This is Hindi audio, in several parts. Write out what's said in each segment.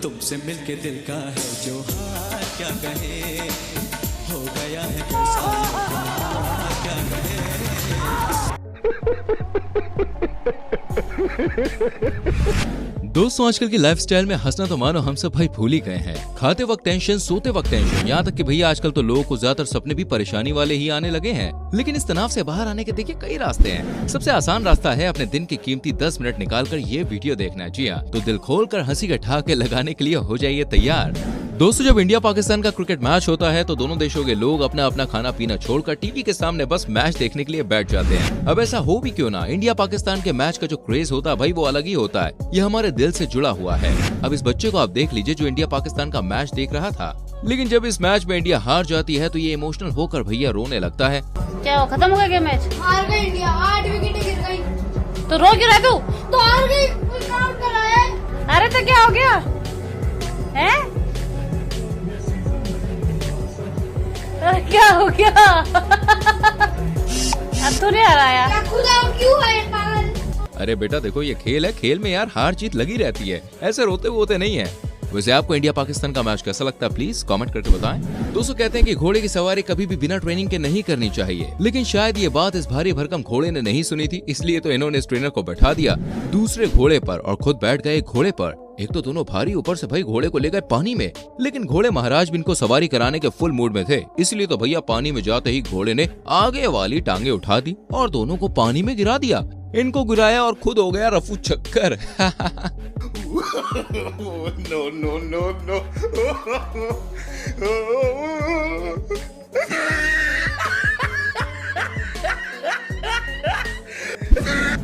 तुमसे मिलके दिल का है जो हाल क्या कहे, हो गया है कैसा क्या कहे। दोस्तों आजकल की लाइफस्टाइल में हंसना तो मानो हम सब भाई भूल ही गए हैं। खाते वक्त टेंशन, सोते वक्त टेंशन, यहाँ तक कि भैया आजकल तो लोगों को ज्यादातर सपने भी परेशानी वाले ही आने लगे हैं। लेकिन इस तनाव से बाहर आने के देखिए कई रास्ते हैं। सबसे आसान रास्ता है अपने दिन की कीमती 10 मिनट निकालकर ये वीडियो देखना। जी हाँ, तो दिल खोलकर हंसी के ठहाके लगाने के लिए हो जाइए तैयार। दोस्तों जब इंडिया पाकिस्तान का क्रिकेट मैच होता है तो दोनों देशों के लोग अपना अपना खाना पीना छोड़कर टीवी के सामने बस मैच देखने के लिए बैठ जाते हैं। अब ऐसा हो भी क्यों ना, इंडिया पाकिस्तान के मैच का जो क्रेज होता है भाई वो अलग ही होता है। ये हमारे दिल से जुड़ा हुआ है। अब इस बच्चे को आप देख लीजिए जो इंडिया पाकिस्तान का मैच देख रहा था, लेकिन जब इस मैच में इंडिया हार जाती है तो ये इमोशनल होकर भैया रोने लगता है। क्या हो, खत्म हो गया मैच? हार गई इंडिया, 8 विकेट गिर गई। तो रो क्यों रहा तू? तो हार गई, आउट कराया। अरे तो क्या हो गया है? अरे क्या हो गया? अब तू नहीं हराया। क्या खुद आउट क्यों है पागल? अरे बेटा देखो ये खेल है, खेल में यार हार जीत लगी रहती है, ऐसे रोते होते नहीं है। वैसे आपको इंडिया पाकिस्तान का मैच कैसा लगता है प्लीज कमेंट करके बताएं। दोस्तों कहते हैं कि घोड़े की सवारी कभी भी बिना ट्रेनिंग के नहीं करनी चाहिए, लेकिन शायद ये बात इस भारी भरकम घोड़े ने नहीं सुनी थी, इसलिए तो इन्होंने इस ट्रेनर को बैठा दिया दूसरे घोड़े पर और खुद बैठ गए घोड़े पर। एक तो दोनों भारी, ऊपर से भाई घोड़े को ले गए पानी में। लेकिन घोड़े महाराज भी इनको सवारी कराने के फुल मूड में थे, इसलिए तो भैया पानी में जाते ही घोड़े ने आगे वाली टांगे उठा दी और दोनों को पानी में गिरा दिया। इनको गिराया और खुद हो गया रफू चक्कर। No, no, no, no.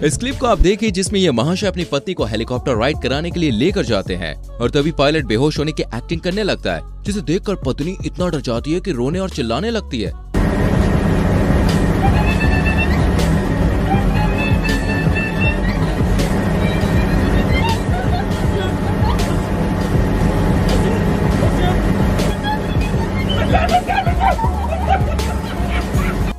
इस क्लिप को आप देखिए जिसमें ये महाशय अपनी पत्नी को हेलीकॉप्टर राइड कराने के लिए लेकर जाते हैं और तभी पायलट बेहोश होने की एक्टिंग करने लगता है, जिसे देखकर पत्नी इतना डर जाती है कि रोने और चिल्लाने लगती है।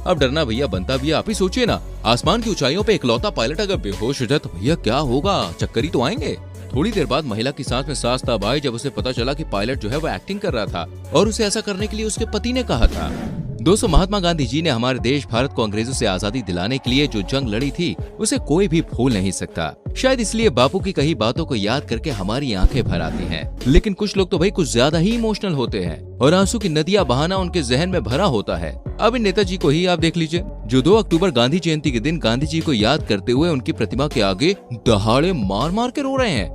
अब डरना भैया बनता भी है, आप ही सोचिए ना, आसमान की ऊंचाइयों पे इकलौता पायलट अगर बेहोश हो जाए तो भैया क्या होगा, चक्कर ही तो आएंगे। थोड़ी देर बाद महिला की सांस में सांस तब आई जब उसे पता चला कि पायलट जो है वो एक्टिंग कर रहा था और उसे ऐसा करने के लिए उसके पति ने कहा था। दोस्तों महात्मा गांधी जी ने हमारे देश भारत को अंग्रेजों से आजादी दिलाने के लिए जो जंग लड़ी थी उसे कोई भी भूल नहीं सकता। शायद इसलिए बापू की कही बातों को याद करके हमारी आंखें भर आती हैं। लेकिन कुछ लोग तो भाई कुछ ज्यादा ही इमोशनल होते हैं और आंसू की नदियां बहाना उनके जहन में भरा होता है। अब इन नेताजी को ही आप देख लीजिए जो 2 अक्टूबर गांधी जयंती के दिन गांधी जी को याद करते हुए उनकी प्रतिमा के आगे दहाड़े मार मार के रो रहे हैं।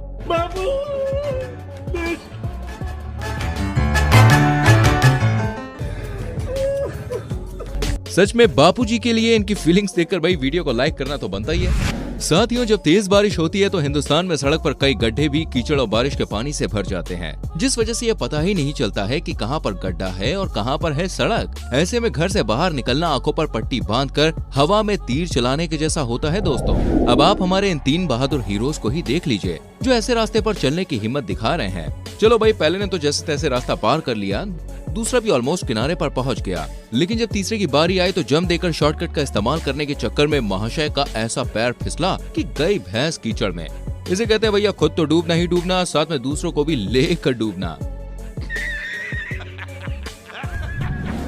सच में बापूजी के लिए इनकी फीलिंग्स देखकर भाई वीडियो को लाइक करना तो बनता ही है। साथियों जब तेज बारिश होती है तो हिंदुस्तान में सड़क पर कई गड्ढे भी कीचड़ और बारिश के पानी से भर जाते हैं, जिस वजह से ये पता ही नहीं चलता है कि कहां पर गड्ढा है और कहां पर है सड़क। ऐसे में घर से बाहर निकलना आंखों पर पट्टी बांधकर हवा में तीर चलाने के जैसा होता है। दोस्तों अब आप हमारे इन 3 बहादुर हीरोज को ही देख लीजिए जो ऐसे रास्ते पर चलने की हिम्मत दिखा रहे हैं। चलो भाई पहले ने तो जैसे तैसे रास्ता पार कर लिया, दूसरा भी ऑलमोस्ट किनारे पर पहुंच गया, लेकिन जब तीसरे की बारी आई तो जम देकर शॉर्टकट का इस्तेमाल करने के चक्कर में महाशय का ऐसा पैर फिसला कि गई भैंस कीचड़ में। इसे कहते हैं भैया खुद तो डूबना ही डूबना, साथ में दूसरों को भी लेकर डूबना।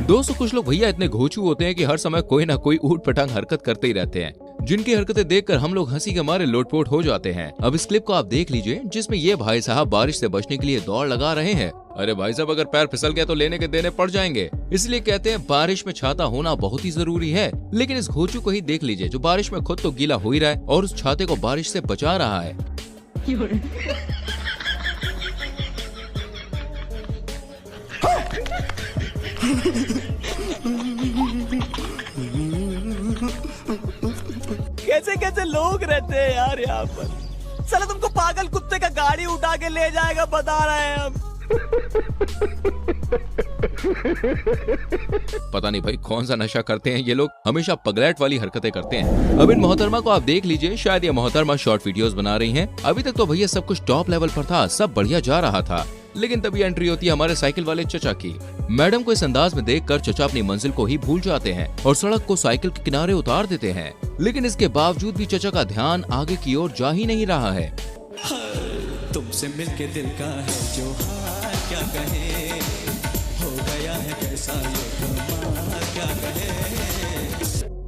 दोस्तों कुछ लोग भैया इतने घोचू होते हैं कि हर समय कोई ना कोई ऊट पटांग हरकत करते ही रहते हैं, जिनकी हरकतें देखकर हम लोग हंसी के मारे लोटपोट हो जाते हैं। अब इस क्लिप को आप देख लीजिए जिसमें ये भाई साहब बारिश से बचने के लिए दौड़ लगा रहे हैं। अरे भाई साहब अगर पैर फिसल गया तो लेने के देने पड़ जाएंगे, इसलिए कहते हैं बारिश में छाता होना बहुत ही जरूरी है। लेकिन इस घोचू को ही देख लीजिए जो बारिश में खुद तो गीला हो ही रहा है और उस छाते को बारिश से बचा रहा है। कैसे कैसे लोग रहते हैं यार यहाँ पर। साला तुमको पागल कुत्ते का गाड़ी उठा के ले जाएगा बता रहे हैं हम। पता नहीं भाई कौन सा नशा करते हैं ये लोग, हमेशा पगलैट वाली हरकतें करते हैं। अब इन मोहतरमा को आप देख लीजिए, शायद ये मोहतरमा शॉर्ट वीडियोस बना रही हैं। अभी तक तो भैया सब कुछ टॉप लेवल पर था, सब बढ़िया जा रहा था, लेकिन तभी एंट्री होती है हमारे साइकिल वाले चचा की। मैडम को इस अंदाज में देखकर चचा अपनी मंजिल को ही भूल जाते हैं और सड़क को साइकिल के किनारे उतार देते हैं, लेकिन इसके बावजूद भी चचा का ध्यान आगे की ओर जा ही नहीं रहा है। तुमसे मिलके दिल का है जो हाल क्या कहे, हो गया है कैसा ये कमाल क्या कहे।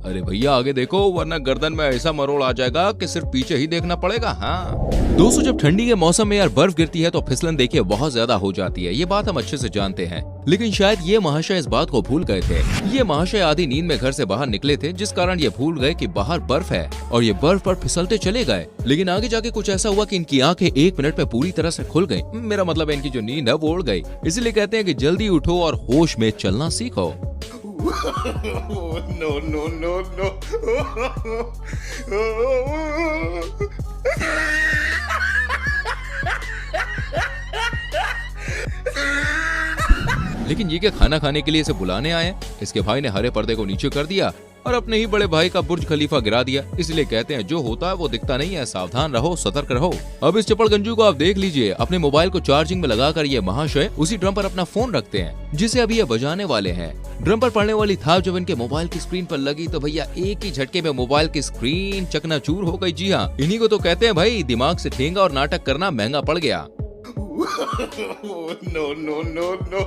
अरे भैया आगे देखो वरना गर्दन में ऐसा मरोड़ आ जाएगा कि सिर्फ पीछे ही देखना पड़ेगा। हाँ दोस्तों, जब ठंडी के मौसम में यार बर्फ गिरती है तो फिसलन देखिए बहुत ज्यादा हो जाती है, ये बात हम अच्छे से जानते हैं। लेकिन शायद ये महाशय इस बात को भूल गए थे। ये महाशय आधी नींद में घर से बाहर निकले थे, जिस कारण ये भूल गए कि बाहर बर्फ है और ये बर्फ पर फिसलते चले गए। लेकिन आगे जाके कुछ ऐसा हुआ कि इनकी आंखें 1 मिनट में पूरी तरह से खुल गई। मेरा मतलब है इनकी जो नींद है वो उड़ गई। इसीलिए कहते हैं कि जल्दी उठो और होश में चलना सीखो। No, no, no, no. लेकिन ये क्या खाना खाने के लिए इसे बुलाने आए? इसके भाई ने हरे पर्दे को नीचे कर दिया और अपने ही बड़े भाई का बुर्ज खलीफा गिरा दिया। इसलिए कहते हैं जो होता है वो दिखता नहीं है, सावधान रहो, सतर्क रहो। अब इस चपड़ गंजू को आप देख लीजिए, अपने मोबाइल को चार्जिंग में लगाकर ये महाशय उसी ड्रम पर अपना फोन रखते हैं जिसे अभी ये बजाने वाले हैं। ड्रम पर पड़ने वाली थाप जब इनके मोबाइल की स्क्रीन पर लगी तो भैया एक ही झटके में मोबाइल की स्क्रीन चकनाचूर हो गई। जी हाँ, इन्हीं को तो कहते हैं भाई दिमाग से ठेंगा और नाटक करना महंगा पड़ गया। No, no, no, no.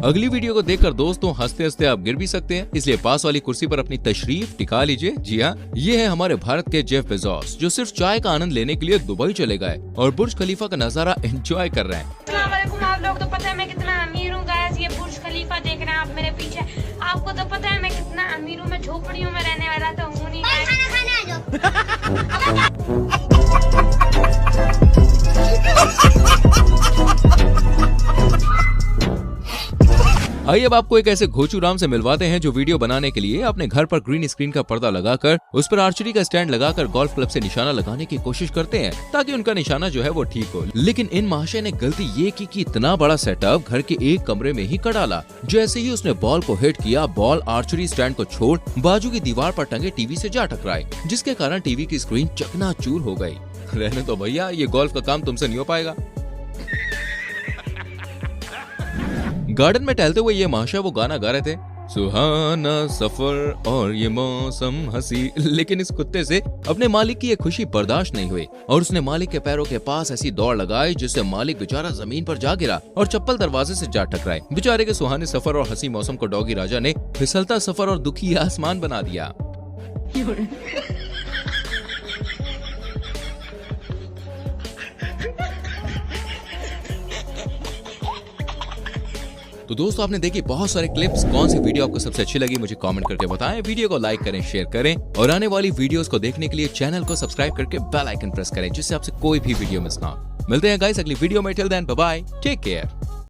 अगली वीडियो को देखकर दोस्तों हंसते हंसते आप गिर भी सकते हैं, इसलिए पास वाली कुर्सी पर अपनी तशरीफ टिका लीजिए। जी हाँ, ये है हमारे भारत के जेफ बेजोस जो सिर्फ चाय का आनंद लेने के लिए दुबई चले गए और बुर्ज खलीफा का नजारा एंजॉय कर रहे हैं। अस्सलाम वालेकुम, आप लोग तो पता है मैं कितना अमीर हूँ गाइस। ये बुर्ज खलीफा देख रहे हैं आप मेरे पीछे, आपको तो पता है मैं कितना अमीर हूँ। मैं झोपड़ियों में रहने वाला तो हूँ नहीं। खाना खाने आ जाओ। आइए अब आपको एक ऐसे घोचू राम से मिलवाते हैं जो वीडियो बनाने के लिए अपने घर पर ग्रीन स्क्रीन का पर्दा लगाकर उस पर आर्चरी का स्टैंड लगाकर गोल्फ क्लब से निशाना लगाने की कोशिश करते हैं ताकि उनका निशाना जो है वो ठीक हो। लेकिन इन महाशय ने गलती ये की कि इतना बड़ा सेटअप घर के एक कमरे में ही कर डाला। जैसे ही उसने बॉल को हिट किया, बॉल आर्चरी स्टैंड को छोड़ बाजू की दीवार पर टंगे टीवी से जा टकराई, जिसके कारण टीवी की स्क्रीन चकनाचूर हो गई। रहने तो भैया, ये गोल्फ का काम तुमसे नहीं हो पाएगा। गार्डन में टहलते हुए ये महाशय वो गाना गा रहे थे, सुहाना सफर और ये मौसम हंसी। लेकिन इस कुत्ते से अपने मालिक की ये खुशी बर्दाश्त नहीं हुई और उसने मालिक के पैरों के पास ऐसी दौड़ लगाई जिससे मालिक बेचारा जमीन पर जा गिरा और चप्पल दरवाजे से जा टकराए। बेचारे के सुहाने सफर और हंसी मौसम को डॉगी राजा ने फिसलता सफर और दुखी आसमान बना दिया। तो दोस्तों आपने देखी बहुत सारे क्लिप्स, कौन सी वीडियो आपको सबसे अच्छी लगी मुझे कमेंट करके बताएं। वीडियो को लाइक करें, शेयर करें और आने वाली वीडियोस को देखने के लिए चैनल को सब्सक्राइब करके बेल आइकन प्रेस करें जिससे आपसे कोई भी वीडियो मिस ना हो। मिलते हैं गाइस अगली वीडियो में। Till then bye bye, take care.